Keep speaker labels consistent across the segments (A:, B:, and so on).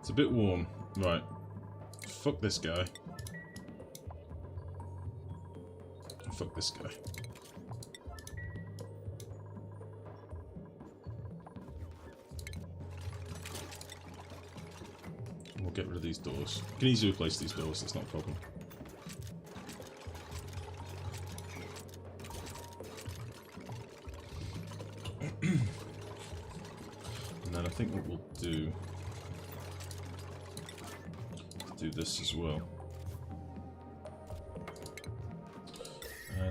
A: It's a bit warm. Right. Fuck this guy. Fuck this guy. We'll get rid of these doors. You can easily replace these doors, that's not a problem. And then I think what we'll do this as well.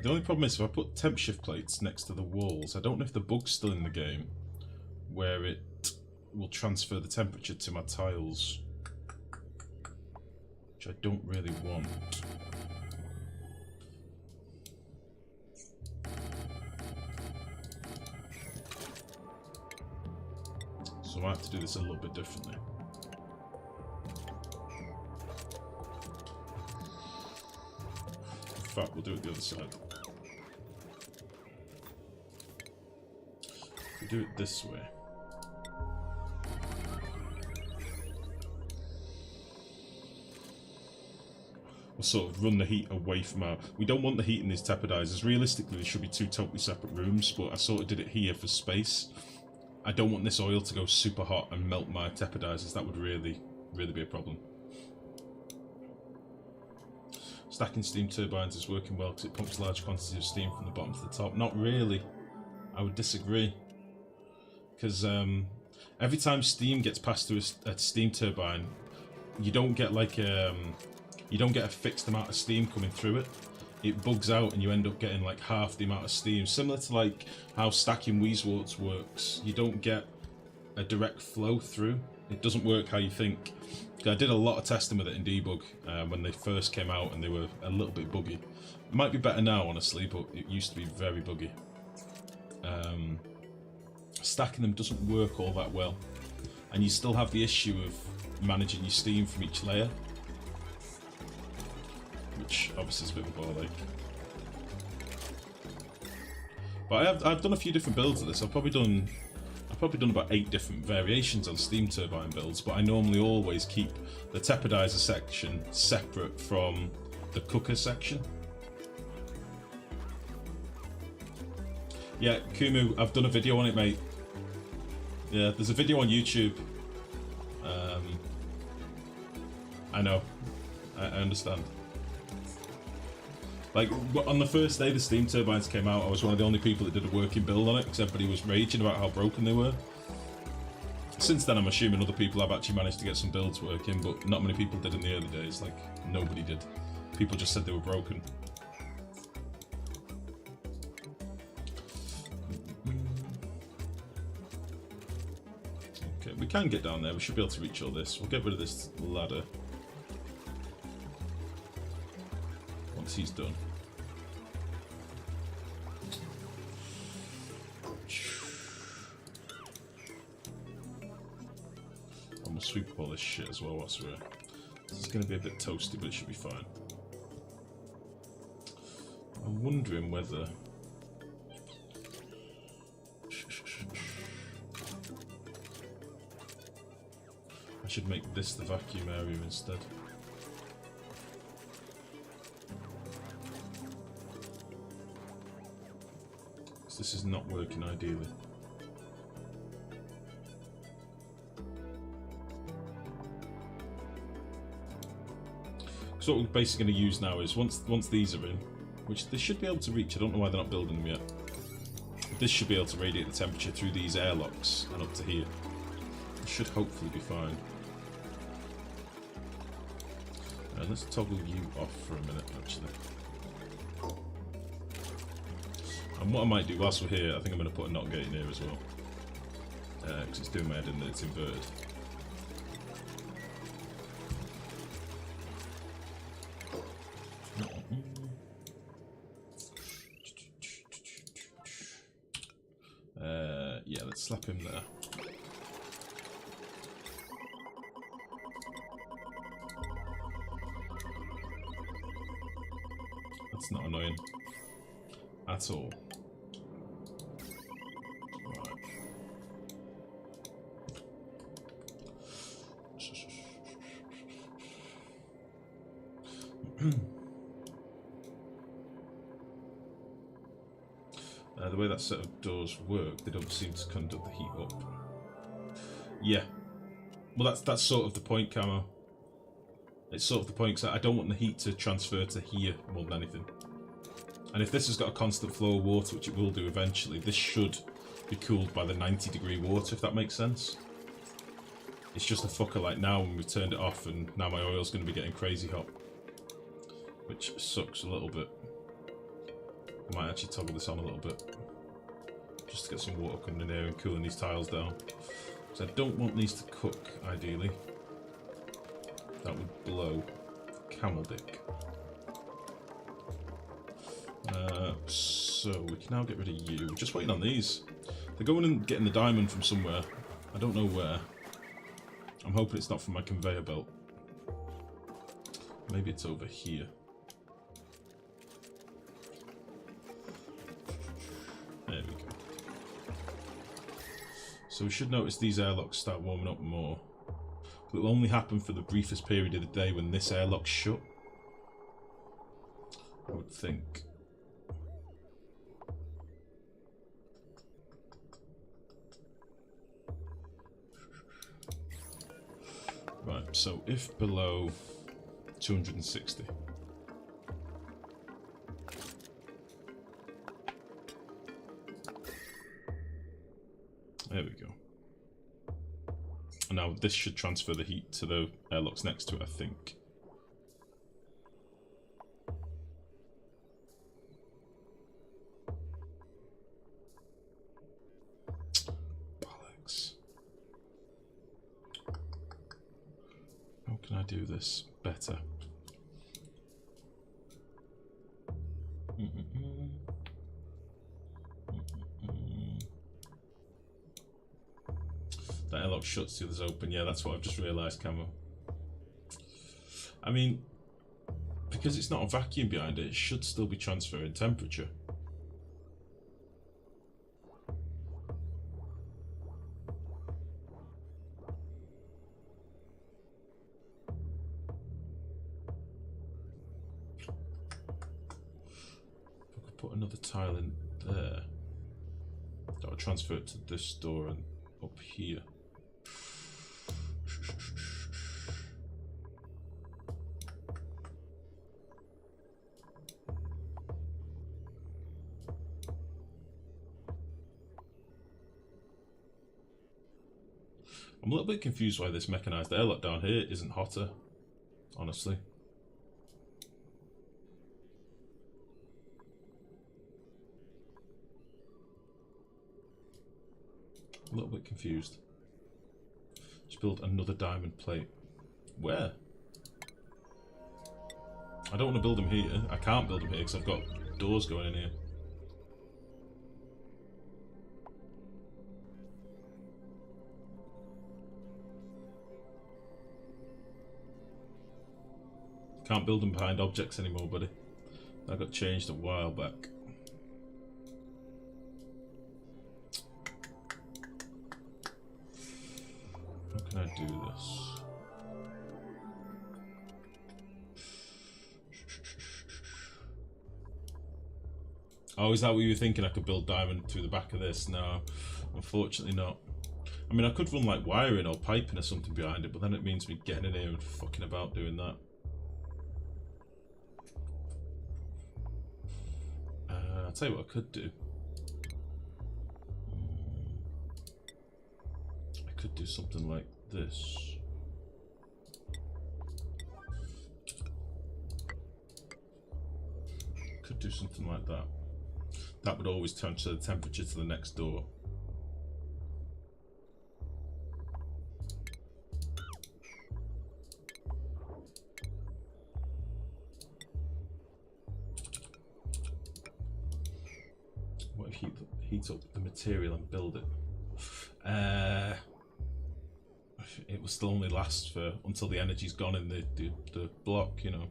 A: The only problem is if I put temp shift plates next to the walls, I don't know if the bug's still in the game where it will transfer the temperature to my tiles, which I don't really want. So I might have to do this a little bit differently. In fact, we'll do it the other side. If we do it this way. We'll sort of run the heat away from our... We don't want the heat in these tapidizers. Realistically, there should be two totally separate rooms, but I sort of did it here for space. I don't want this oil to go super hot and melt my tapidizers. That would really be a problem. Stacking steam turbines is working well because it pumps large quantities of steam from the bottom to the top. Not really. I would disagree. Because every time steam gets passed through a steam turbine, you don't get like you don't get a fixed amount of steam coming through it. It bugs out and you end up getting like half the amount of steam. Similar to like how stacking Weezewarts works. You don't get a direct flow through. It doesn't work how you think. I did a lot of testing with it in debug when they first came out and they were a little bit buggy. It might be better now, honestly, but it used to be very buggy. Stacking them doesn't work all that well. And you still have the issue of managing your steam from each layer, which obviously is a bit of a ball ache. But I've done a few different builds of this. I've probably done about 8 different variations on steam turbine builds, but I normally always keep the tapidizer section separate from the cooker section. Yeah, Kumu, I've done a video on it, mate. Yeah, there's a video on YouTube. I know. I understand. Like, on the first day the steam turbines came out, I was one of the only people that did a working build on it, because everybody was raging about how broken they were. Since then, I'm assuming other people have actually managed to get some builds working, but not many people did in the early days. Like, nobody did. People just said they were broken. Okay, we can get down there. We should be able to reach all this. We'll get rid of this ladder once he's done. And we'll sweep up all this shit as well whilst we're here. This is going to be a bit toasty, but it should be fine. I'm wondering whether... I should make this the vacuum area instead. Because this is not working ideally. So what we're basically going to use now is once these are in, which they should be able to reach, I don't know why they're not building them yet. This should be able to radiate the temperature through these airlocks and up to here. It should hopefully be fine. And let's toggle you off for a minute, actually. And what I might do whilst we're here, I think I'm going to put a NOT gate in here as well. Because it's doing my head in that it's inverted. Yeah, let's slap him there. That's not annoying at all. Right. The way that set of doors work, they don't seem to conduct the heat up. Yeah. Well, that's sort of the point, Camo. It's sort of the point, because I don't want the heat to transfer to here more than anything. And if this has got a constant flow of water, which it will do eventually, this should be cooled by the 90-degree water, if that makes sense. It's just a fucker like now when we've turned it off and now my oil's going to be getting crazy hot. Which sucks a little bit. I might actually toggle this on a little bit. Just to get some water coming in here and cooling these tiles down. Because I don't want these to cook, ideally. That would blow camel dick. So we can now get rid of you. We're just waiting on these. They're going and getting the diamond from somewhere. I don't know where. I'm hoping it's not from my conveyor belt. Maybe it's over here. There we go. So we should notice these airlocks start warming up more. But it will only happen for the briefest period of the day when this airlock's shut. I would think. Right, so if below 260. There we go. And now this should transfer the heat to the airlocks next to it, I think. Bollocks. How can I do this better? That airlock shuts, the others open. Yeah, that's what I've just realised, Camo. I mean, because it's not a vacuum behind it, it should still be transferring temperature. If I could put another tile in there, that would transfer it to this door and up here. I'm a little bit confused why this mechanised airlock down here isn't hotter, honestly. A little bit confused. Just build another diamond plate. Where? I don't want to build them here. I can't build them here because I've got doors going in here. Can't build them behind objects anymore, buddy. That got changed a while back. How can I do this? Oh, is that what you were thinking? I could build diamond through the back of this? No, unfortunately not. I mean, I could run like wiring or piping or something behind it, but then it means me getting in here and fucking about doing that. I'll tell you what I could do. I could do something like this. Could do something like that. That would always transfer the temperature to the next door. What if heat up the material and build it? It will still only last for until the energy's gone in the block, you know.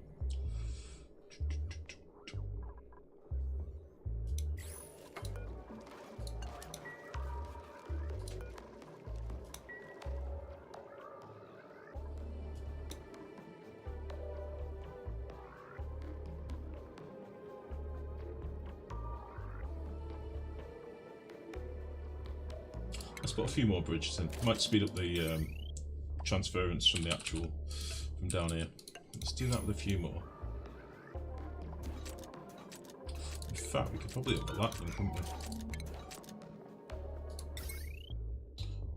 A: Let's put a few more bridges in. Might speed up the transference from the actual, from down here. Let's do that with a few more. In fact, we could probably overlap them, couldn't we?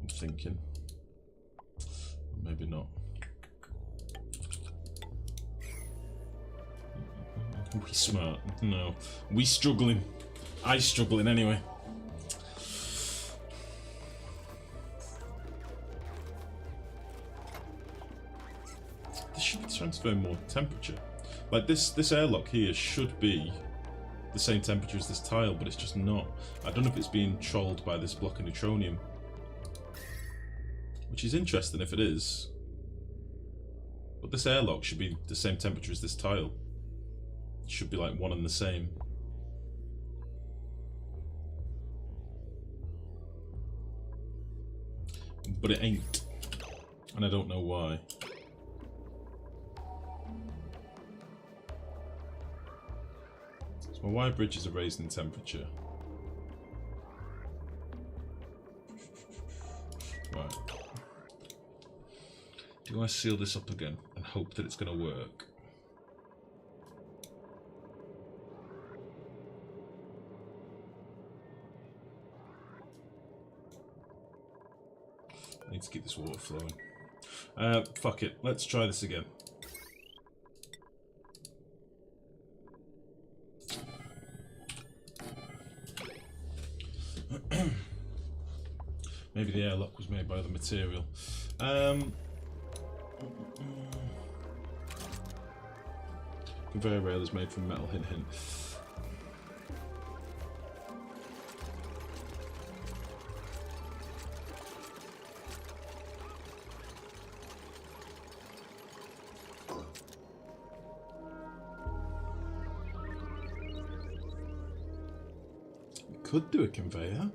A: I'm thinking. Maybe not. We smart? No. We struggling. I struggling anyway. This should transfer more temperature. Like this airlock here should be the same temperature as this tile, but it's just not. I don't know if it's being trolled by this block of neutronium. Which is interesting if it is. But this airlock should be the same temperature as this tile. It should be like one and the same. But it ain't. And I don't know why. So my wire bridges are raised in temperature. Right. Do I seal this up again and hope that it's going to work? I need to keep this water flowing. Fuck it. Let's try this again. Maybe the airlock was made by the material. Conveyor rail is made from metal, hint hint. We could do a conveyor,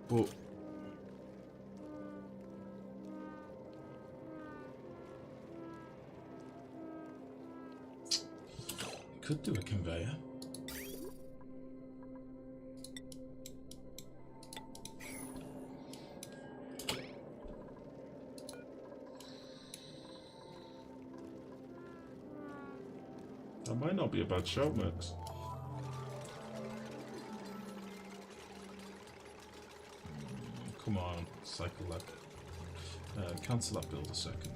A: but could do a conveyor. That might not be a bad shout, Max. Come on, cycle lag. Cancel that build a second.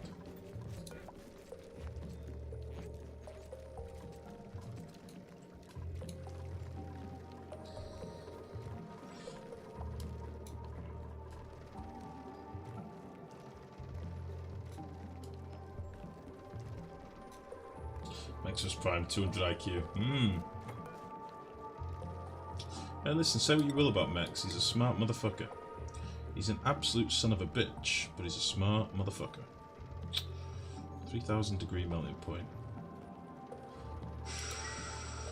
A: Nexus Prime 200 IQ. Hey, listen, say what you will about Mex, he's a smart motherfucker. He's an absolute son of a bitch, but he's a smart motherfucker. 3000 degree melting point.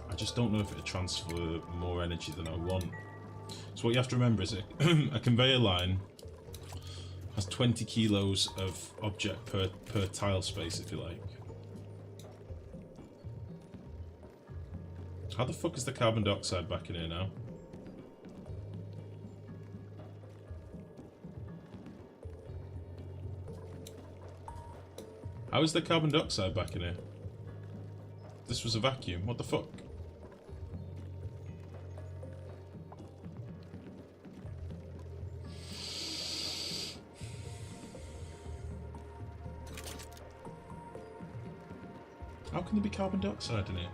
A: I just don't know if it'll transfer more energy than I want. So what you have to remember is a conveyor line has 20 kilos of object per tile space, if you like. How the fuck is the carbon dioxide back in here now? How is the carbon dioxide back in here? This was a vacuum, what the fuck? How can there be carbon dioxide in here?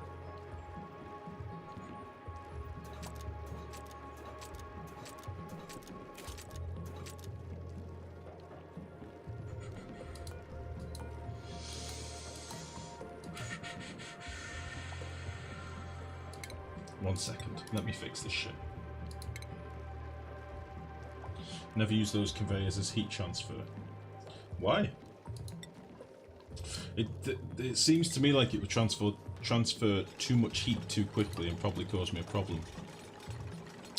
A: One second, let me fix this shit. Never use those conveyors as heat transfer. Why? It seems to me like it would transfer too much heat too quickly and probably cause me a problem.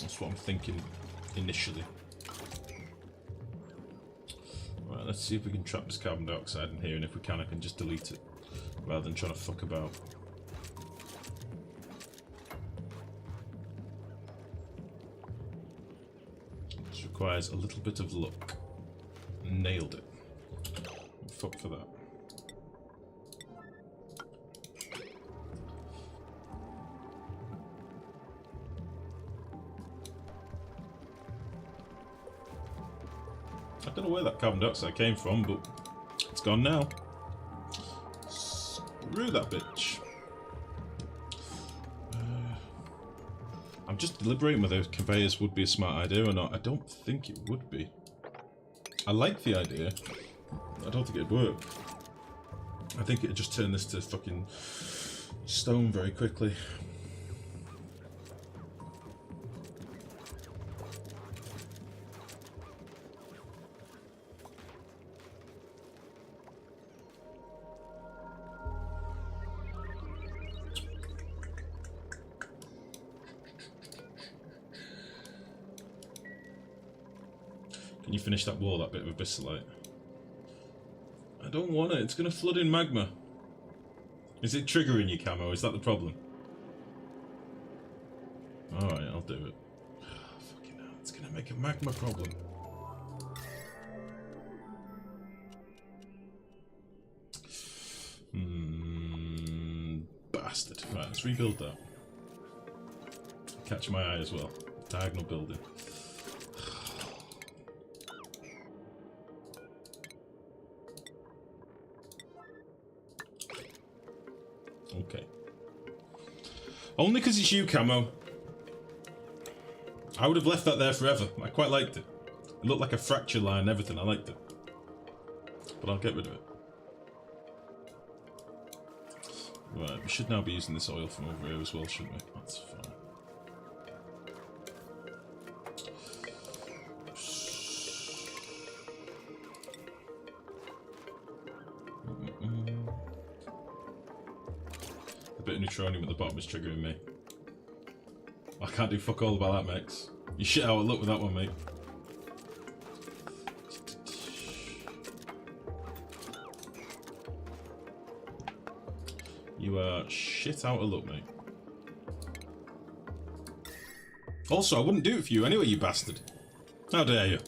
A: That's what I'm thinking initially. Right, let's see if we can trap this carbon dioxide in here, and if we can, I can just delete it rather than trying to fuck about. This requires a little bit of luck. Nailed it. Fuck for that. I don't know where that carbon dioxide came from, but it's gone now. Screw that bitch. I'm just deliberating whether conveyors would be a smart idea or not. I don't think it would be. I like the idea. I don't think it'd work. I think it'd just turn this to fucking stone very quickly. Can you finish that wall, that bit of abyssalite? I don't want it, it's going to flood in magma. Is it triggering you, Camo? Is that the problem? Alright, I'll do it. Fucking hell, it's going to make a magma problem. Bastard. Right, let's rebuild that. Catch my eye as well. Diagonal building. Okay. Only because it's you, Camo. I would have left that there forever. I quite liked it. It looked like a fracture line and everything. I liked it. But I'll get rid of it. Right, we should now be using this oil from over here as well, shouldn't we? That's fine. A bit of neutronium at the bottom is triggering me. I can't do fuck all about that, Max. You shit out of luck with that one, mate. You are shit out of luck, mate. Also, I wouldn't do it for you anyway, you bastard. How dare you?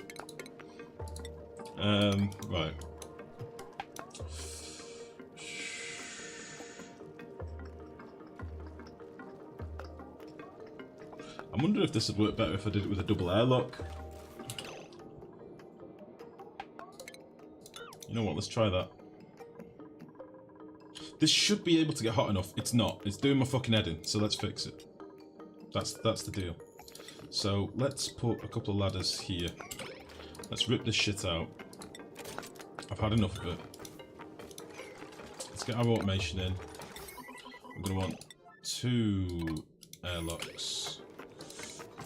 A: Right. I'm wondering if this would work better if I did it with a double airlock. You know what, let's try that. This should be able to get hot enough. It's not. It's doing my fucking head in, so let's fix it. That's the deal. So let's put a couple of ladders here. Let's rip this shit out. I've had enough of it. Let's get our automation in. I'm going to want 2 airlocks.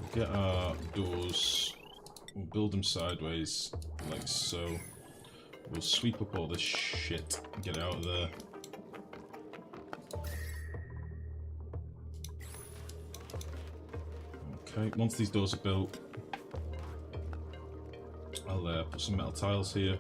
A: We'll get our doors. We'll build them sideways, like so. We'll sweep up all this shit and get it out of there. Okay, once these doors are built, I'll put some metal tiles here.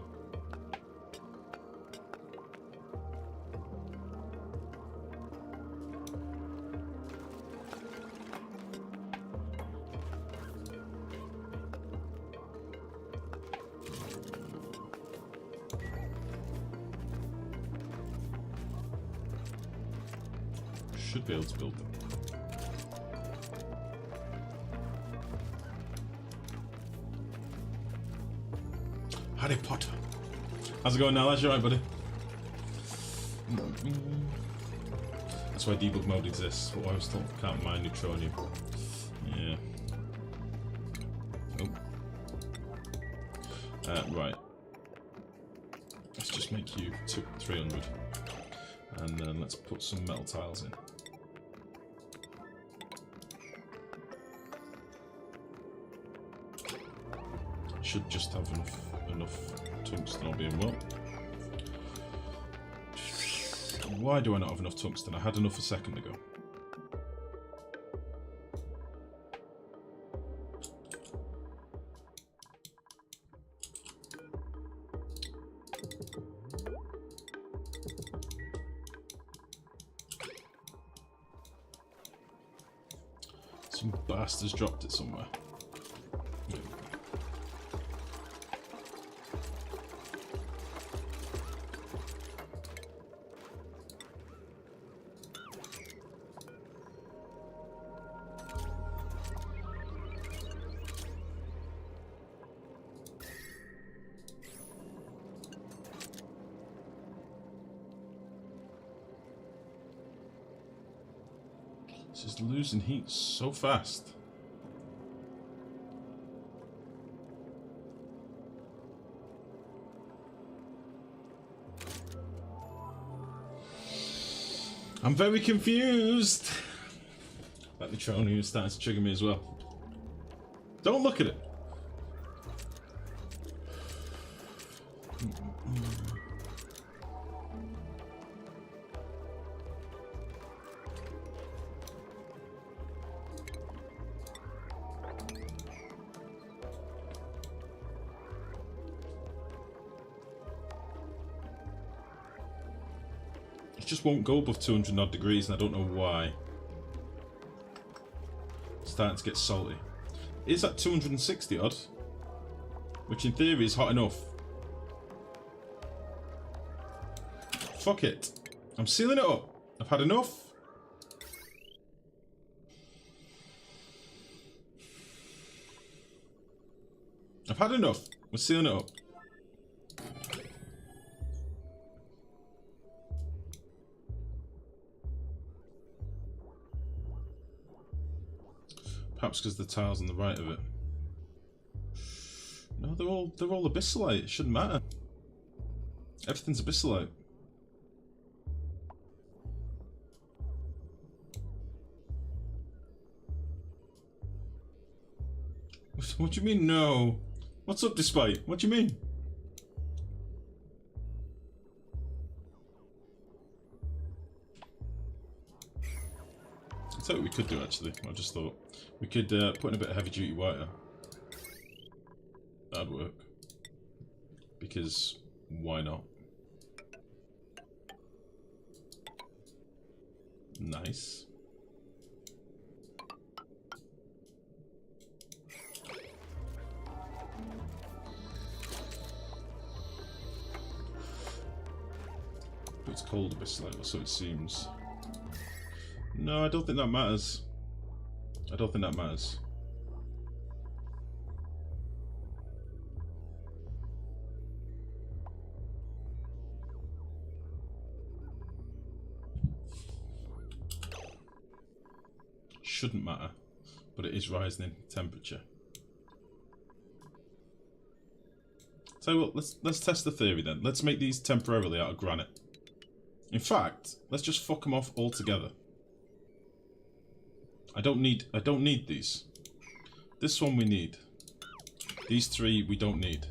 A: Should be able to build them. Harry Potter. How's it going now, lads? You alright, buddy? That's why debug mode exists. But I was still can't mine neutronium. Yeah. Oh. Right. Let's just make you 300. And then let's put some metal tiles in. Should just have enough tungsten, all being well. Why do I not have enough tungsten? I had enough a second ago. Some bastards dropped it somewhere. This is losing heat so fast. I'm very confused. That neutronium is starting to trigger me as well. Don't look at it. It just won't go above 200 odd degrees, and I don't know why. It's starting to get salty. It's at 260 odd, which in theory is hot enough. Fuck it. I'm sealing it up. I've had enough. I've had enough. We're sealing it up. Perhaps because the tile's on the right of it. No, they're all abyssalite. It shouldn't matter. Everything's abyssalite. What do you mean no? What's up, Despite? What do you mean? I'll tell you what we could do actually. I just thought we could put in a bit of heavy duty wire. That'd work. Because why not? Nice. It's cold a bit slightly, so it seems. No, I don't think that matters. I don't think that matters. Shouldn't matter, but it is rising in temperature. So what? Let's test the theory then. Let's make these temporarily out of granite. In fact, let's just fuck them off altogether. I don't need these. This one we need. These three we don't need.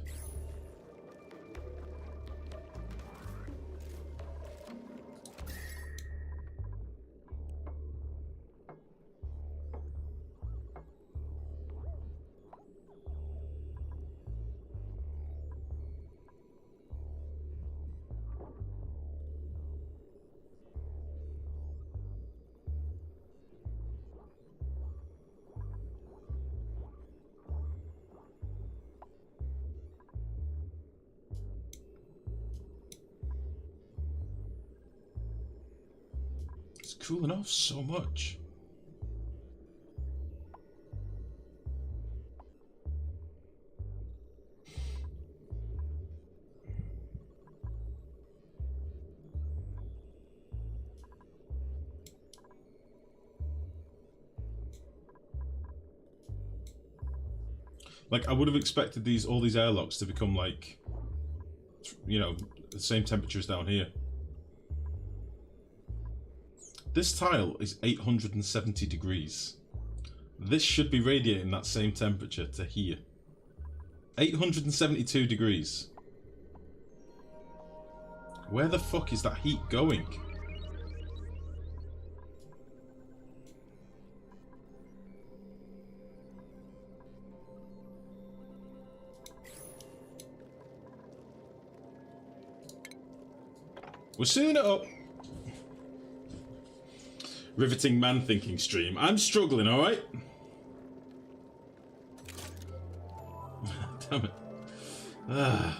A: Cooling off so much. Like, I would have expected all these airlocks to become like, you know, the same temperature as down here. This tile is 870 degrees. This should be radiating that same temperature to here. 872 degrees. Where the fuck is that heat going? We're sealing it up. Riveting man thinking stream. I'm struggling, alright? Damn it. Ah.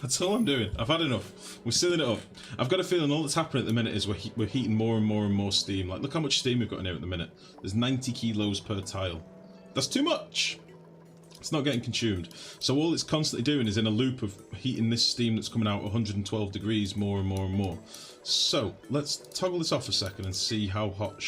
A: That's all I'm doing. I've had enough. We're sealing it up. I've got a feeling all that's happening at the minute is we're heating more and more and more steam. Like, look how much steam we've got in here at the minute. There's 90 kilos per tile. That's too much. It's not getting consumed. So all it's constantly doing is in a loop of heating this steam that's coming out 112 degrees more and more and more. So let's toggle this off a second and see how hot